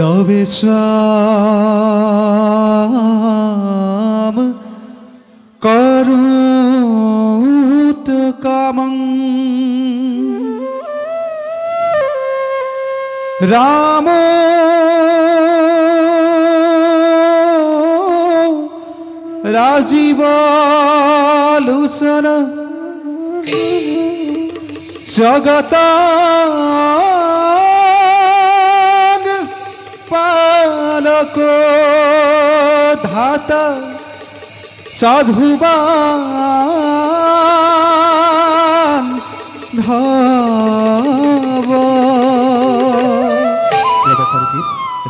তবে স্বাম করুত কামং রাম রাজীব লোচন জগত পালক ধাতা সাধুবান ধব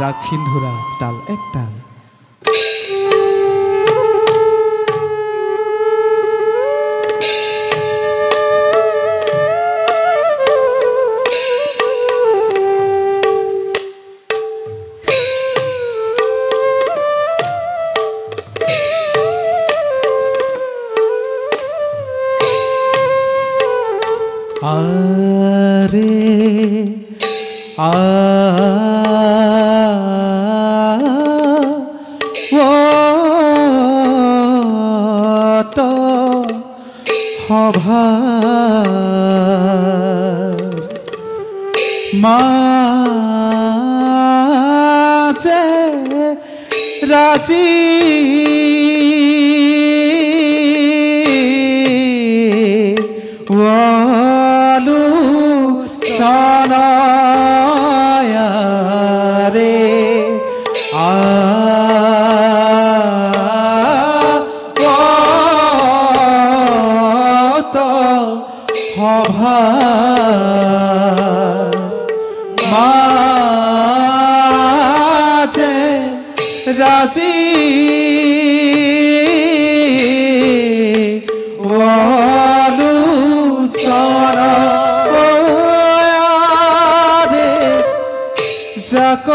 রাগ সিন্ধুরা তাল এক তাল আরে তো হভার মাঝে রাজি রে মাঝে রাজি বলু সারা যাক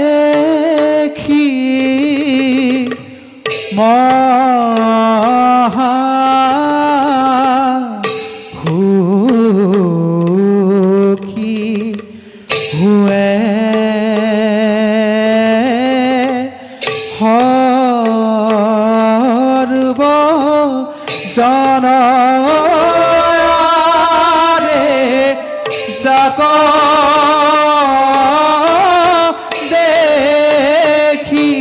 দেখি মহা সুখী হুয়ে হরব জন যাক দেখি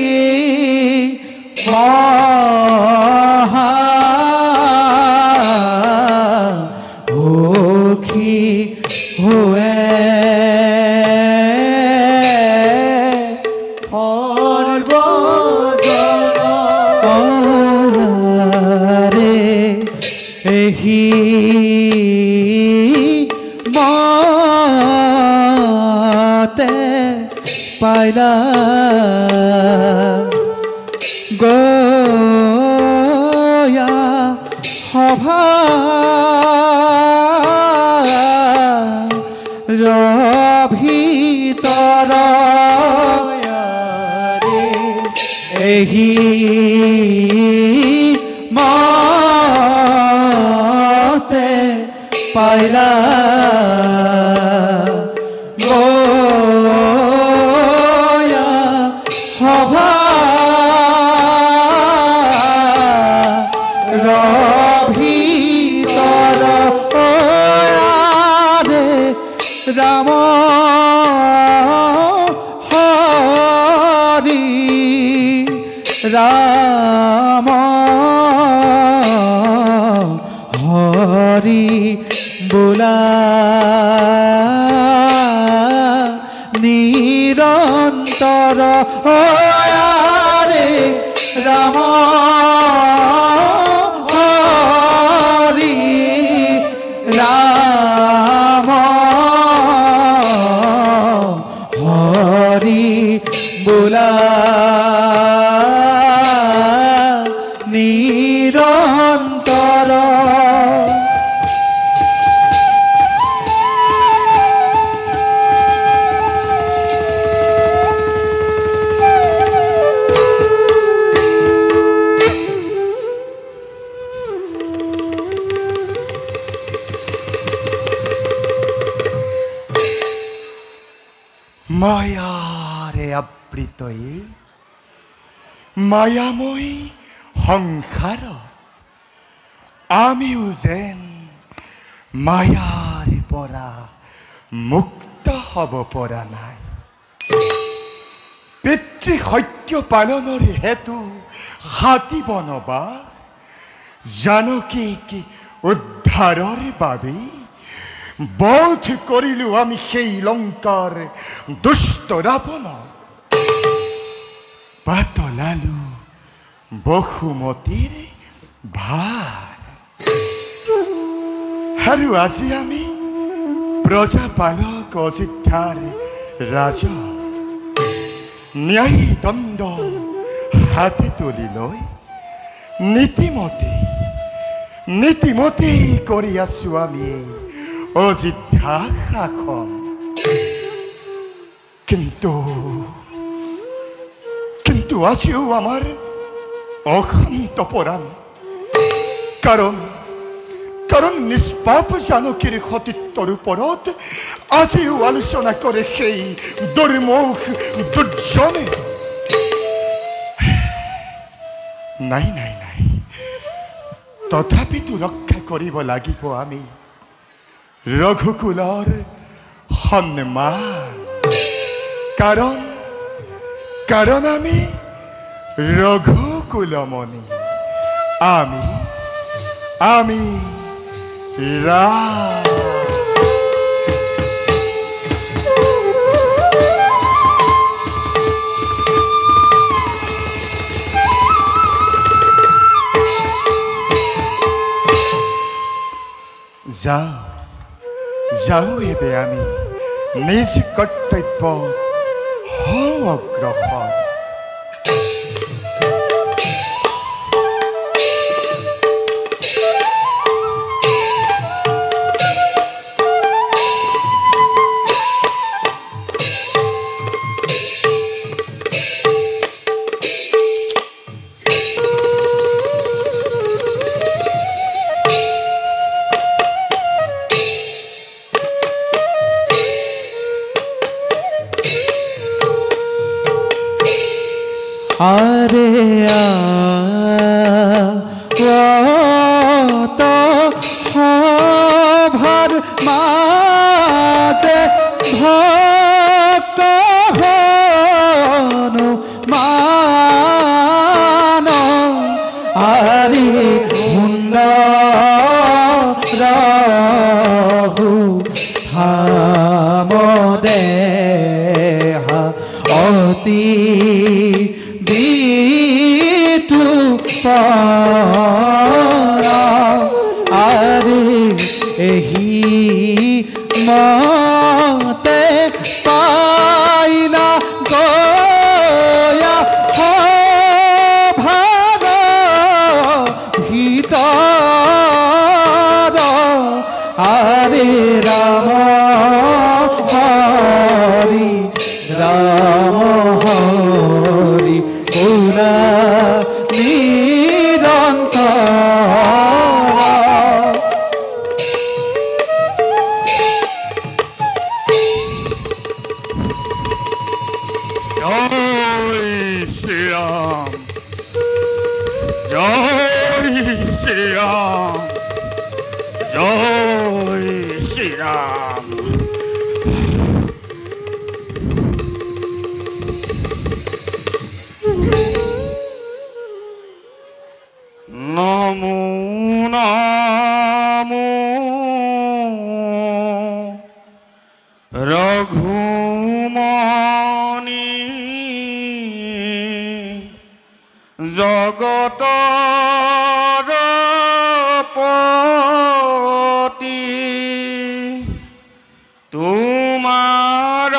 মহা সুখী হুয়ে হরব জন রে এহি মতে পাইলা গয়া সভা ভিতৰ এহি মতে পাইলা গয়া সভা ভিতৰ ৰাম হৰি ৰাম হৰি বোলা নিৰন্তৰ ৰে ৰাম হৰি ৰাম হৰি বোলা নিৰন্তৰ মায়াৰে আবৃত এই মায়াময় সংসাৰত আমিও যেন মায়াৰ পৰা মুক্ত হ'ব পৰা নাই। পিতৃ সত্য পালনৰ হেতু হাতী বনবাস জানকীক উদ্ধাৰৰ বাবে বধ কৰিলো আমি সেই লংকাৰ দুষ্ট ৰাৱণক। পাতলালো বসুমতীৰ ভাৰ আৰু আজি আমি প্ৰজাপালক অযোধ্যাৰ ৰাজা। ন্যায় দণ্ড হাতে তুলি লৈ নীতিমতে কৰি আছো আমি অযোধ্যা শাসন। কিন্তু আজিও আমাৰ অশান্ত পৰাণ, কাৰণ নিষ্পাপ জানকীৰ সতীত্বৰ ওপৰত আজিও আলোচনা কৰে সেই দুৰ্মুখ দুৰ্জনে। নাই, তথাপিতো ৰক্ষা কৰিব লাগিব আমি ৰঘুকুলৰ সন্মান। কাৰণ আমি ৰঘুকুলমণি, আমি যাওঁ এবে আমি নিজ কৰ্তব্য হওঁ অগ্ৰসৰ। আরে তো ভার মাঝে ভক্ত হনুমান আরি মুন্ড রাহু থাম দেহা অতি আরে এহি মতে পাইলা গয়া ভাগ ভিতর আরে রাম হরি পুরা রঘুমণি জগতৰ পতি তোমাৰ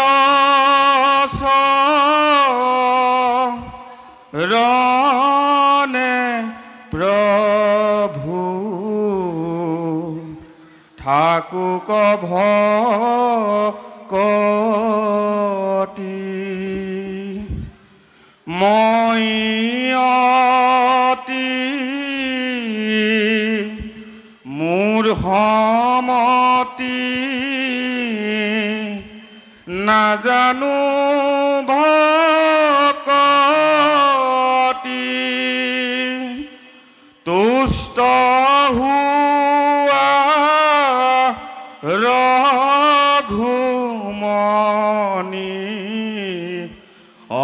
চৰণে প্ৰভু ঠাকুক ভকতি মই অতি মোৰ সমতি নাজানো ভকতি তুষ্ট হোৱা ৰঘুমনি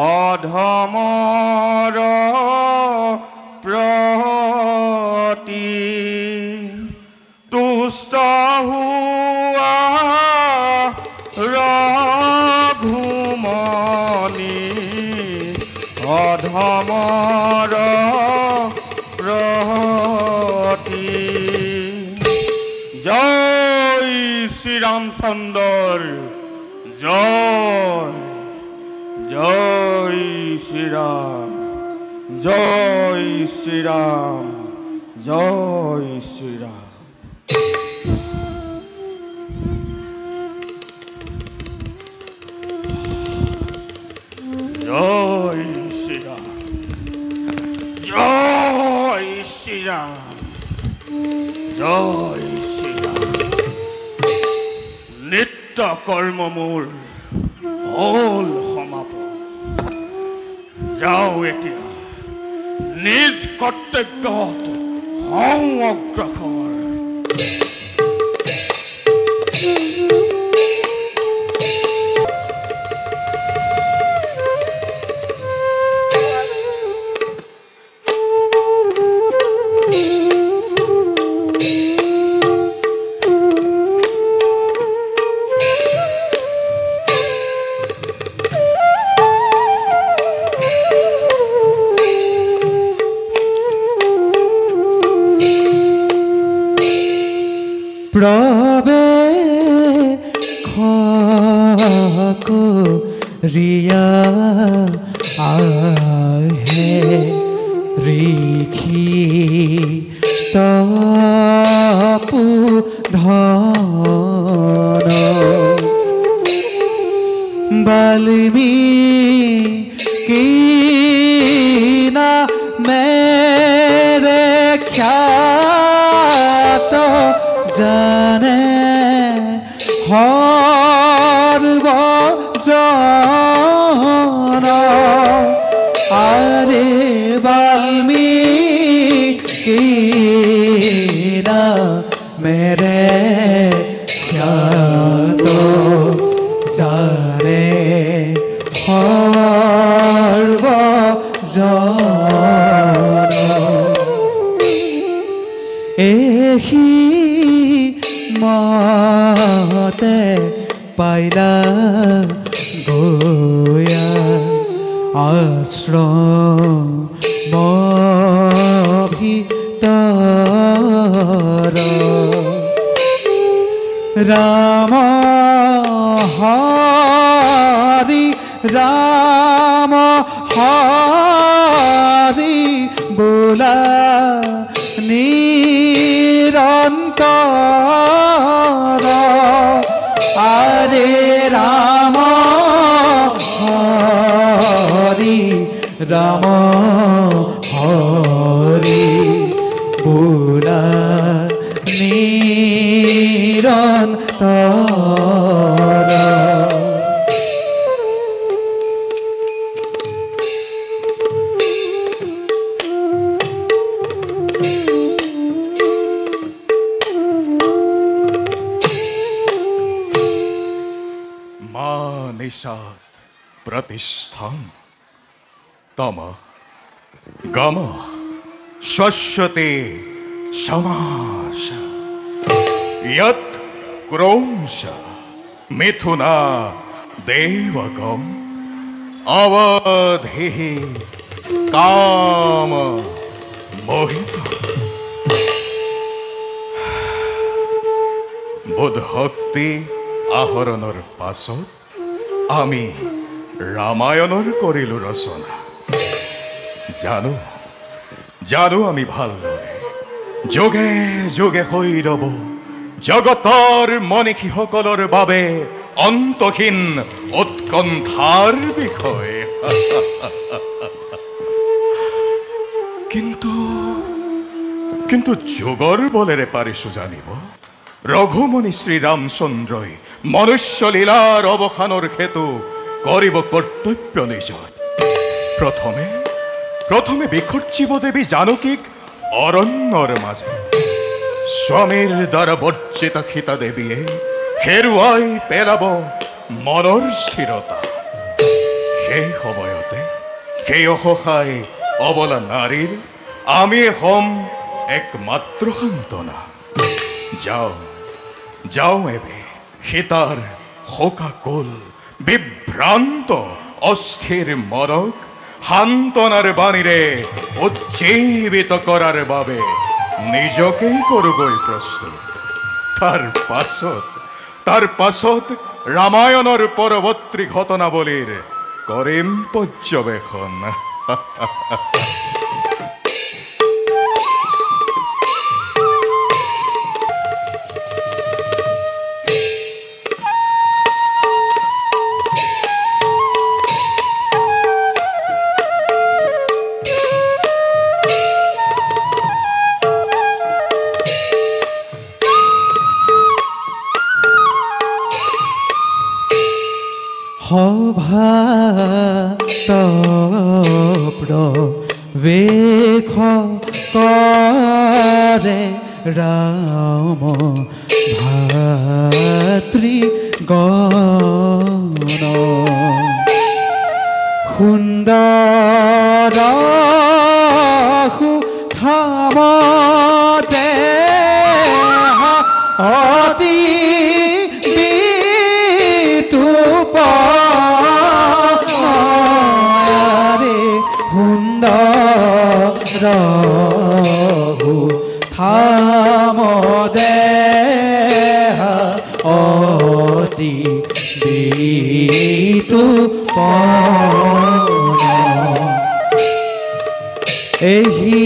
অধমৰ প্ৰতি তুষ্ট হোৱা ৰঘুমনি অধমৰ প্ৰতি জয় শ্ৰীৰামচন্দ্ৰ জয় জয় শ্ৰীৰাম জয় শ্ৰীৰাম জয় শ্ৰীৰাম জয় শ্ৰীৰাম জয় শ্ৰীৰাম জয় শ্ৰীৰাম নিত্য কৰ্ম মোৰ হ'ল সমাপন যাওঁ এতিয়া নিজ কৰ্তব্যত হওঁ অগ্ৰসৰ রিয়া আহে রিখি তপু ধন বাল্মীকি না মেরে খ্যাত জানে সর্বজন আরে বাল্মীকি না মেরে খ্যাত জানে সর্বজন এহি মতে পাইলা গোয়া আশ্রম ভিতর রাম হরি রাম হরি বোলা নিরন্তর আরে রাম হরি রাম হরি বোলা নিরন্তর নিষাদ প্রতিষ্ঠান তম গম শস্যতে সমাস যৎ ক্রৌংশ মিথুনা দেবগম অবধি কাম মোহিত বোধহক্তি আহৰণৰ পাছত আমি ৰামায়ণৰ কৰিলো ৰচনা জানো জানো আমি ভালদৰে যোগে যোগে হৈ ৰব জগতৰ মনীষীসকলৰ বাবে অন্তহীন উৎকণ্ঠাৰ বিষয়ে কিন্তু যোগৰ বলেৰে পাৰিছো জানিব ৰঘুমণি শ্ৰীৰামচন্দ্ৰই মনুষ্য লীলাৰ অৱসানৰ হেতু কৰিব কৰ্তব্য নিজৰ। প্ৰথমে বিসৰ্জিব দেৱী জানকীক অৰণ্যৰ মাজে। স্বামীৰ দ্বাৰা বৰ্জিত সীতা দেৱীয়ে হেৰুৱাই পেলাব মনৰ স্থিৰতা। সেই সময়তে সেই অসহায় অবলা নাৰীৰ আমি হম একমাত্ৰ সান্তনা। যাও এবে সীতাৰ শোকাকুল বিভ্ৰান্ত অস্থিৰ মনক সান্তনাৰ বাণীৰে উজ্জীৱিত কৰাৰ বাবে নিজকেই কৰোগৈ প্ৰস্তুত। তাৰ পাছত ৰামায়ণৰ পৰৱৰ্তী ঘটনাৱলীৰ কৰিম পৰ্যবেক্ষণ। প্রবেশ করে রাম ভাতৃগণ সুন্দর সুঠামতে অতি বিতুপ থামদে অতি বিতুপ এহি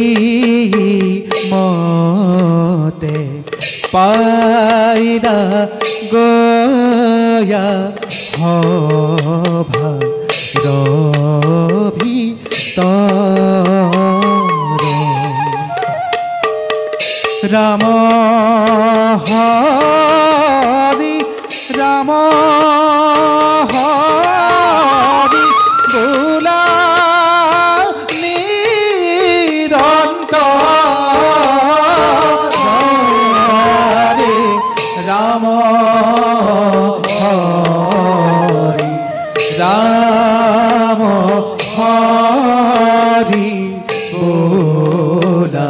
মতে পাইরা গয়া সভা রাম হরি রাম হরি বোলা নিরন্তর রাম হরি রাম হরি বোলা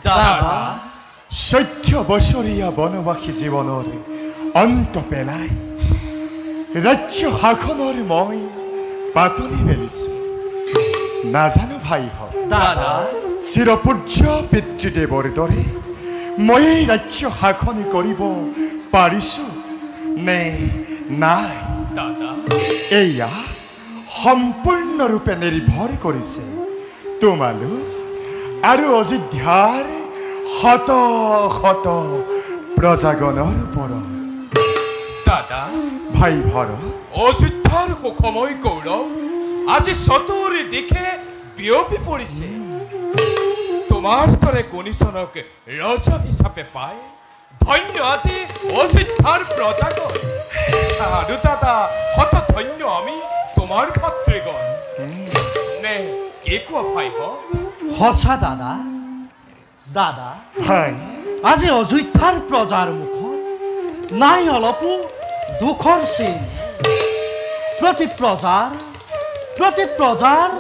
দাদা 14 বছৰীয়া বনবাসী জীৱনৰ অন্ত পেলাই ৰাজ্য শাসনৰ মই পাতনি মেলিছো। নাজানো ভাইহঁত দাদা চিৰপূজ্য পিতৃদেৱৰ দৰে মই এই ৰাজ্য শাসন কৰিব পাৰিছো নে নাই। দাদা এয়া সম্পূৰ্ণৰূপে নিৰ্ভৰ কৰিছে তোমালোক আৰু অযোধ্যাৰ শত শত প্ৰজাগণৰ ওপৰত। দাদা ভাই ভৰত অযোধ্যাৰ সুখময় গৌৰৱ আজি চতুৰি দিশে বিয়পি পৰিছে। তোমাৰ দৰে গুণীজনক ৰজা হিচাপে পাই ধন্য আজি অযোধ্যাৰ প্ৰজাগণ। আৰু দাদা শত ধন্য আমি তোমাৰ ভাতৃগণ। নে কি কোৱা ভাইব? সঁচা দাদা দাদা ভাই আজি অযোধ্যাৰ প্ৰজাৰ মুখত নাই অলপো দুখৰ চিন। প্ৰতি প্ৰজাৰ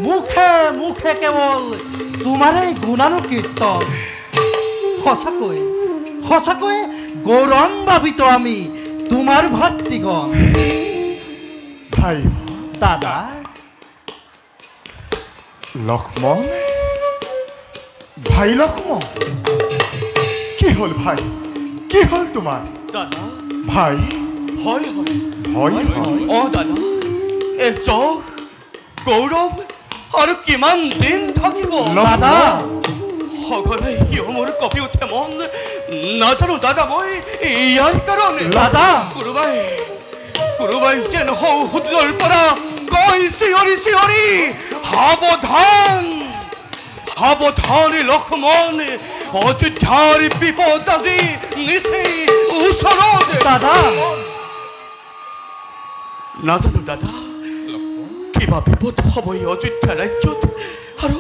মুখে মুখে কেৱল তোমাৰেই গুণানুকীৰ্তন। সঁচাকৈ গৌৰৱান্বিত আমি তোমাৰ ভাতৃগণ। ভাই দাদা লক্ষ্মণ ভাই লক্ষ্মণ কি হল ভাই কি হল তোমাৰ দাদা ভাই হয় হয় ভয় হয় দাদা এই যশ গৌৰৱ আৰু কিমান দিন থাকিব দাদা সঘনাই কিয় মোৰ কঁপি উঠে মন নাজানো দাদা মই ইয়াৰ কাৰণে দাদা কোনোবাই যেন সৌহৃদৰ পৰা কৈ চিঞৰি চিঞৰি সাৱধান সাৱধান লক্ষ্মণ অযোধ্যাৰ বিপদ আজি নিচেই ওচৰত দাদা নাজানো দাদা কিবা বিপদ হ'ব এই অযোধ্যা ৰাজ্যত আৰু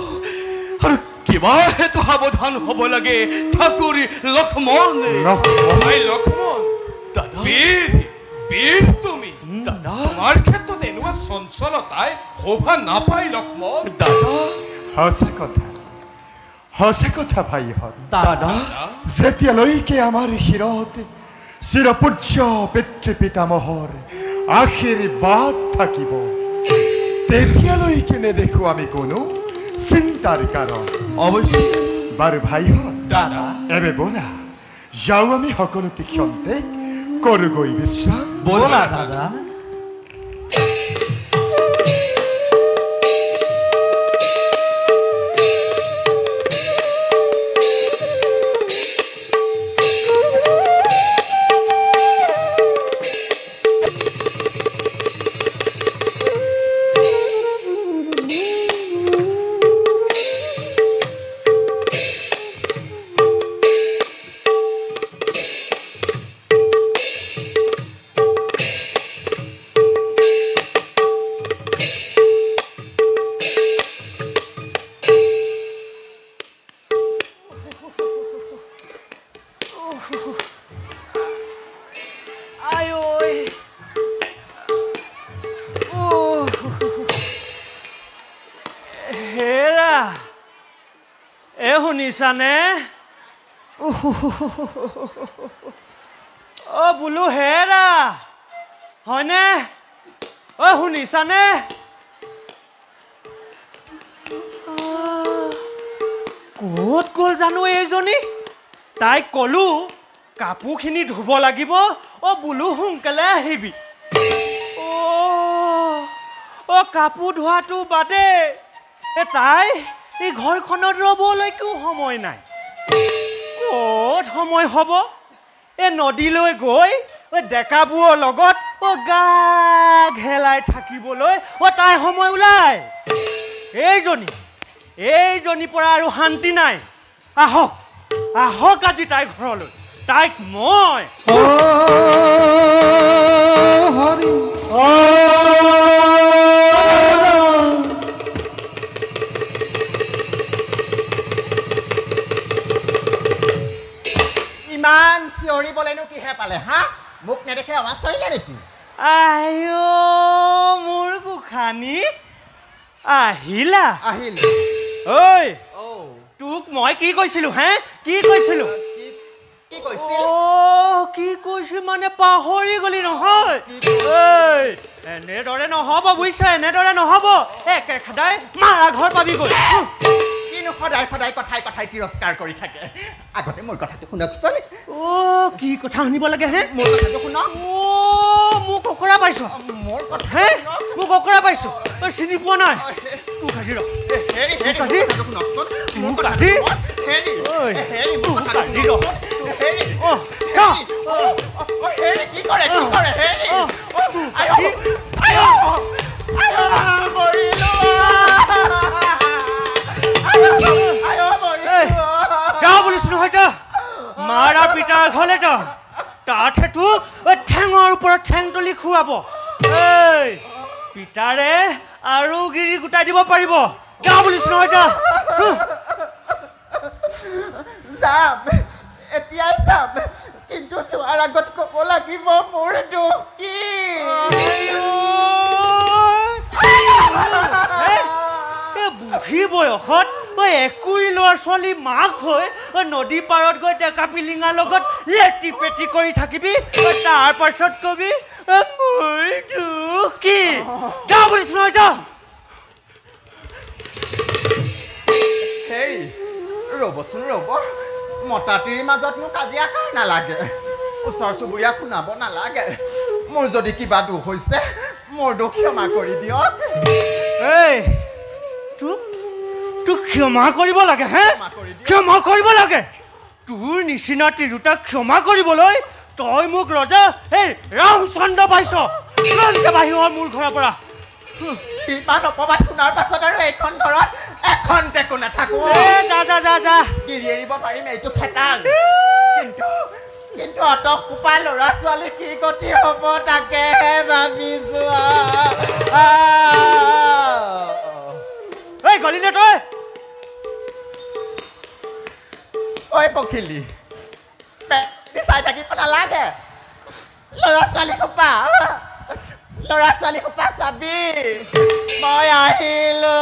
আৰু কিবা হেতু সাৱধান হ'ব লাগে ঠাকুৰ লক্ষ্মণ ভাই লক্ষ্মণ দাদা বীৰ তুমি দাদা তোমাৰ ক্ষেত্ৰত এনেকুৱা চঞ্চলতাই শোভা নাপায় লক্ষ্মণ দাদা সঁচা কথা ভাইহঁত দাদা যেতিয়ালৈকে আমাৰ শিৰত চিৰপূজ্য পিতৃ পিতামহৰ আশীৰ্বাদ থাকিব তেতিয়ালৈকে নেদেখো আমি কোনো চিন্তাৰ কাৰণ অৱশ্যে বাৰু ভাইহঁত দাদা এবে ব'লা যাওঁ আমি সকলোতে ক্ষন্তেক কৰোগৈ বিশ্ৰাম ব'লা দাদা হেৰা শুনিছানে বোলো হেৰা হয়নে শুনিছানে ক'ত গ'ল জানো এইজনী তাইক ক'লো কাপোৰখিনি ধুব লাগিব বোলো সোনকালে আহিবি কাপোৰ ধোৱাটো বাদে তাই এই ঘৰখনত ৰ'বলৈকো সময় নাই ক'ত সময় হ'ব নদীলৈ গৈ ডেকাবোৰৰ লগত গা ঘেলাই থাকিবলৈ তাই সময় ওলাই এইজনীৰ পৰা আৰু শান্তি নাই আহক আজি তাইৰ ঘৰলৈ তাইক মই হৰি ইমান চিঞৰিবলৈনো কিহে পালে হা মোক নেদেখে আৱাজ চৰিলে নেকি মোৰ গোসানী আহিলা আহিল ঐ তোক মই কি কৈছিলো হে কি কৈছিলো কি কৈছিল কি কৈছিল মানে পাহৰি গলি নহয় এনেদৰে নহ'ব বুজিছা এনেদৰে নহ'ব একেখাদাই মাৰা ঘৰ পাবিগৈ কিনো সদায় সদায় কথাই কথাই তিৰস্কাৰ কৰি থাকে আগতে মোৰ কথাটো শুনকচোন কি কথা শুনিব লাগে হে মোৰ কথাটো শুনক মোক অকৰা পাইছ মোৰ কথা হে মোক অকৰা পাইছ চিনি পোৱা নাই তোক আজি ৰ হেৰি কাজি শুনকচোন মোক কাজি হেৰি হেৰি তোক কাজি ৰ হেৰি হেৰি কি কৰে হেৰি যা বলিছো নহয় যা মাৰা পিতাৰ ঘৰলে যা তাতহে তোক ঠেঙৰ ওপৰত ঠেং তুলি খুৱাব পিতাৰে আৰু গিৰি গোটাই দিব পাৰিব যা বলিছো নহয় যা যাম এতিয়াই যাম কিন্তু চোৱাৰ আগত ক'ব লাগিব মোৰ দুখ কি বুঢ়ী বয়সত একুৰি ল'ৰা ছোৱালী মাক হৈ নদী পাৰত গৈ ডেকা পিলিঙাৰ লগত লেটি পেটি কৰি থাকিবি তাৰ পাছত কবি মোৰ দুখ কি যা বুলিছো নহয় যা হেৰি ৰ'বচোন ৰ'ব মতাতিৰিৰ মাজত মোক কাজিয়া কাৰ নালাগে ওচৰ চুবুৰীয়া শুনাব নালাগে মোৰ যদি কিবা দুখ হৈছে মোৰ দুখ ক্ষমা কৰি দিয়ক এই তোক ক্ষমা কৰিব লাগে হে ক্ষমা কৰিব লাগে তোৰ নিচিনা তিৰোতাক ক্ষমা কৰিবলৈ তই মোক ৰজা এই ৰামচন্দ্ৰ পাইছ বাহিৰৰ মোৰ ঘৰৰ পৰা ইমান অপবাদ শুনাৰ পাছত আৰু এইখন ঘৰত এখন টেকো নাথাকো যা গিৰি এৰিব পাৰিম এইটো খেতাং কিন্তু অত সোপা ল'ৰা ছোৱালী কি গতি হ'ব তাকেহে ভাবিছো এই গলি নে তই ঐ পখিলি চাই থাকিব নালাগে ল'ৰা ছোৱালী সোপা চাবি মই আহিলো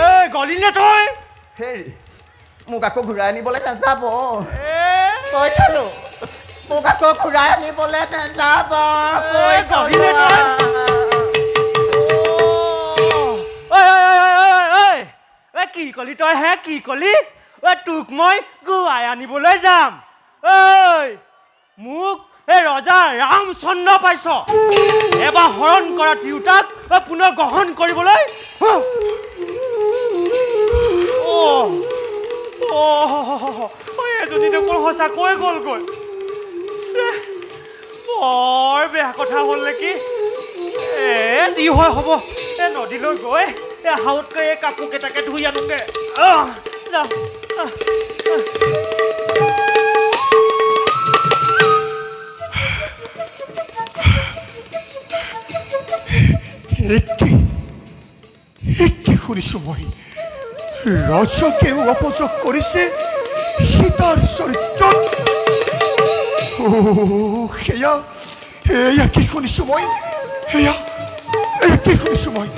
এই গলি নে তই হেৰি মোক আকৌ ঘূৰাই আনিবলৈ নাযাব কৈ থলো মোক আকৌ ঘূৰাই আনিবলৈ নাযাব কৈ থলো কি কলি তই হে কি কলি তোক মই ঘূৰাই আনিবলৈ যাম ঐ মোক এই ৰজা ৰামচন্দ্ৰ পাইছ এবাৰ হৰণ কৰা তিৰোতাক পুনৰ গ্ৰহণ কৰিবলৈ এজনী দেখোন সঁচাকৈ গ'লগৈ বৰ বেয়া কথা হ'ল নেকি যি হয় হ'ব এই নদীলৈ গৈ হাউতকৈ এই কাপোৰ কেইটাকে ধুই আনোগে যা কি শুনিছো মই ৰজকেও অপযোগ কৰিছে সীতাৰ চৰিত্ৰত এয়া কি শুনিছো মই এয়া কি শুনিছো মই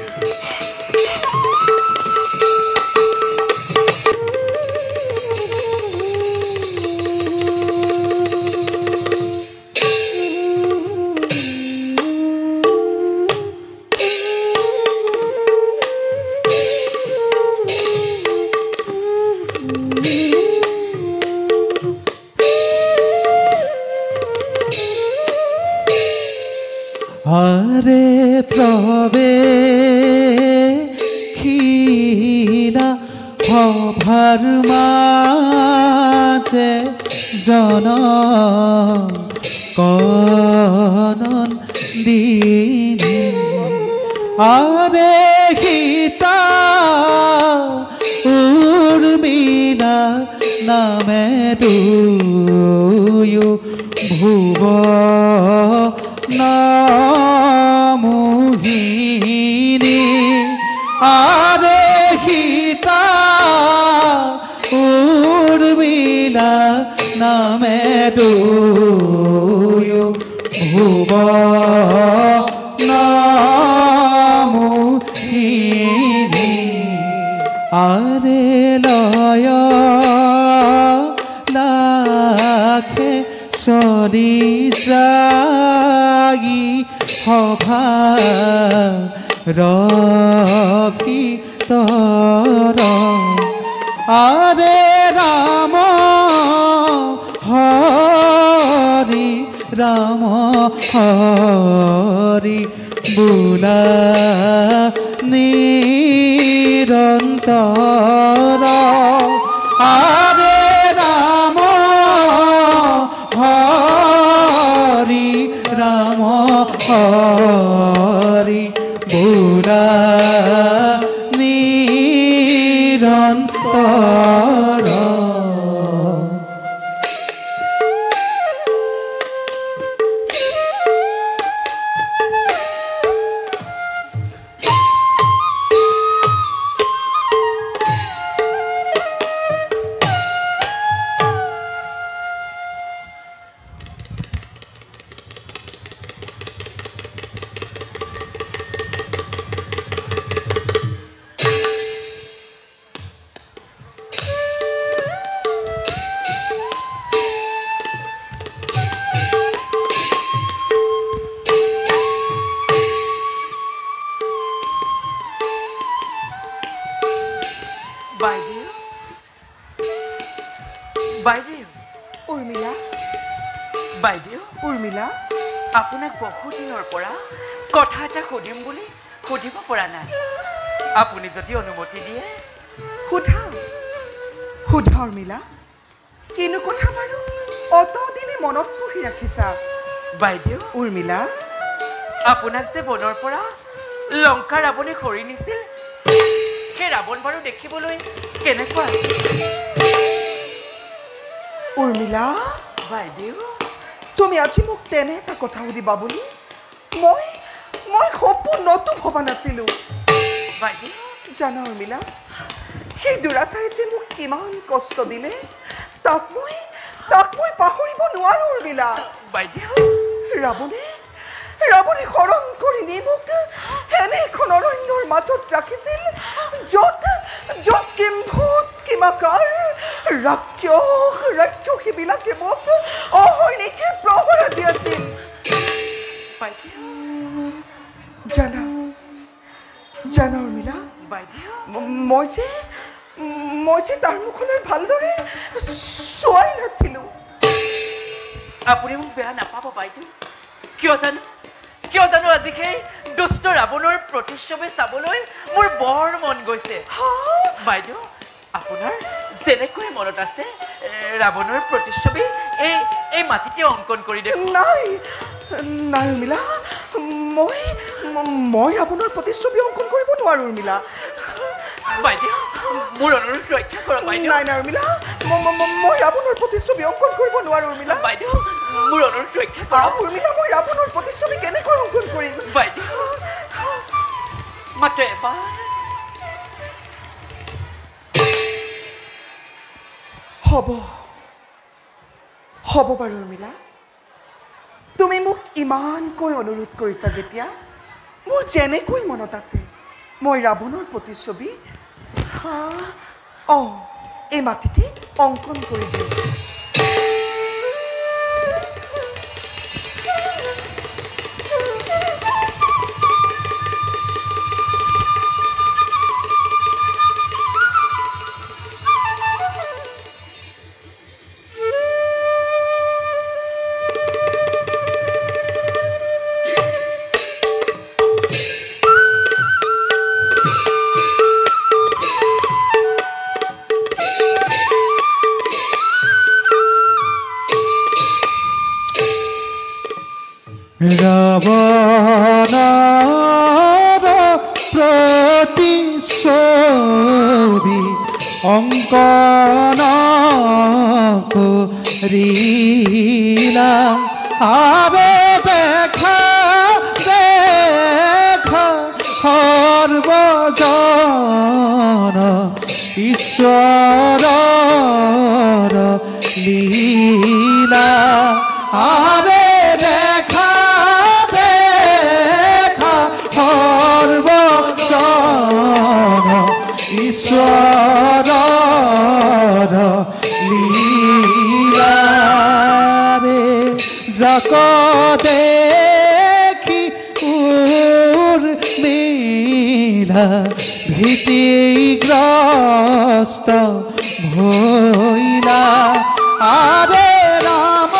হরে প্রবে ক্ষীণা ভভার মাঝে জন কনন দিনী আরে সীতা উর্মিলা নামে দুয়ো ভুব নামোহিনী আরে সীতা উর্মিলা নামে দুয়ো ভুব নামোহিনী আরে লয় লাখে চলি যাগি সভা ভিতৰ আৰে ৰাম হৰি ৰাম হৰি বোলা নিৰন্তৰ আৰে ৰাম হৰি ৰাম হৰি বোলা নিৰন্তৰ বাইদেউ উৰ্মিলা বাইদেউ উৰ্মিলা আপোনাক বহু দিনৰ পৰা কথা এটা সুধিম বুলি সুধিব পৰা নাই আপুনি যদি অনুমতি দিয়ে সোধা সোধা উৰ্মিলা কিনো কথা বাৰু অতদিনে মনত পুহি ৰাখিছা বাইদেউ উৰ্মিলা আপোনাক যে বনৰ পৰা লংকা ৰাৱণে খৰি নিছিল সেই ৰাৱণ বাৰু দেখিবলৈ কেনেকুৱা উৰ্মিলা বাইদেউ তুমি আজি মোক তেনে এটা কথা সুধিবা বুলি মই সপোনতো ভবা নাছিলোঁ বাইদেউ জানা উৰ্মিলা সেই দুৰাচাৰী যে মোক কিমান কষ্ট দিলে তাক মই পাহৰিব নোৱাৰো উৰ্মিলা বাইদেউ ৰাৱণে শৰণ কৰি নি মোক এনে এখন অৰণ্যৰ মাজত ৰাখিছিল য'ত কিম্ভূত কিমাকাৰ ৰাক্ষসীবিলাকে মোক অহৰ্নিশে প্ৰহৰা দি আছিল জানা উৰ্মিলা মই যে তাৰ মুখলৈ ভালদৰে চোৱাই নাছিলোঁ আপুনি মোক বেয়া নাপাব বাইদেউ কিয় জানো আজি সেই দুষ্ট ৰাৱণৰ প্ৰতিচ্ছবি চাবলৈ মোৰ বৰ মন গৈছে বাইদেউ আপোনাৰ যেনেকৈ মনত আছে ৰাৱণৰ প্ৰতিচ্ছবি এই মাটিতে অংকন কৰি দেখোন নাই উৰ্মিলা মই ৰাৱণৰ প্ৰতিচ্ছবি অংকন কৰিব নোৱাৰো উৰ্মিলা বাইদেউ মোৰ অনুৰোধ ৰক্ষা কৰক বাইদেউ নাই উৰ্মিলা মই ৰাৱণৰ প্ৰতিচ্ছবি অংকন কৰিব নোৱাৰো উৰ্মিলা বাইদেউ মোৰ অনুৰোধ ৰক্ষা কৰক উৰ্মিলা মই ৰাৱণৰ প্ৰতিচ্ছবি কেনেকৈ অংকন কৰিম বাইদেউ মাত্ৰ এবাৰ হ'ব বাৰু উৰ্মিলা তুমি মোক ইমানকৈ অনুৰোধ কৰিছা যেতিয়া মোৰ যেনেকৈ মনত আছে মই ৰাৱণৰ প্ৰতিচ্ছবি এই মাটিতে অংকন কৰি দিওঁ ৰাৱণৰ প্ৰতিচ্ছবি অংকন কৰিলা আৰে দেখা সৰ্বজন ঈশ্বৰৰ লীলা আৰে দেখা সৰ্বজন ঈশ্বৰৰ লীলাৰে যাক দেখি উৰ্মিলা ভীতিগ্ৰস্ত ভৈলা আৰে ৰাম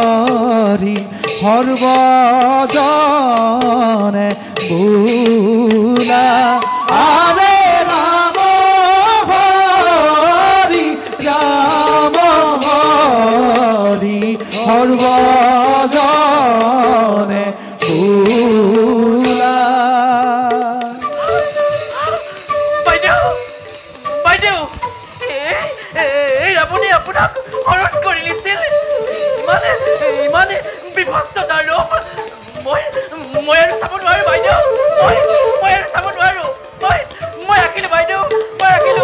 হৰি সৰ্বজনে বোলা আৰে ৰাম হৰি সৰ্বজনে বোলা বাইদেউ এই ৰাৱণে আপোনাক হৰণ কৰি নিছিল ইমানে বিভস্ততাৰ ৰূপ মই আৰু চাব নোৱাৰো বাইদেউ মই আৰু চাব নোৱাৰো মই আঁকিলো বাইদেউ মই আঁকিলো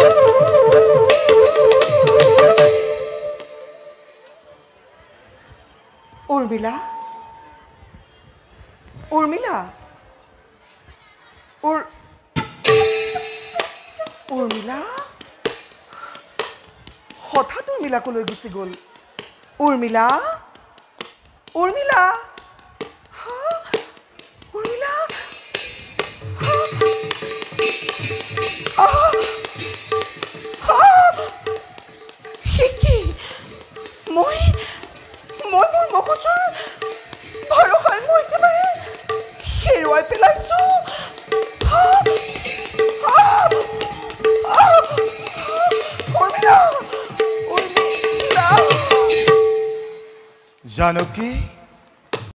উৰ্মিলা হঠাৎ উৰ্মিলাকলৈ গুচি গ'ল উৰ্মিলা উৰ্মিলা মই মোৰ মগজুৰ ভৰসাই মই একেবাৰে হেৰুৱাই পেলাইছো জানকী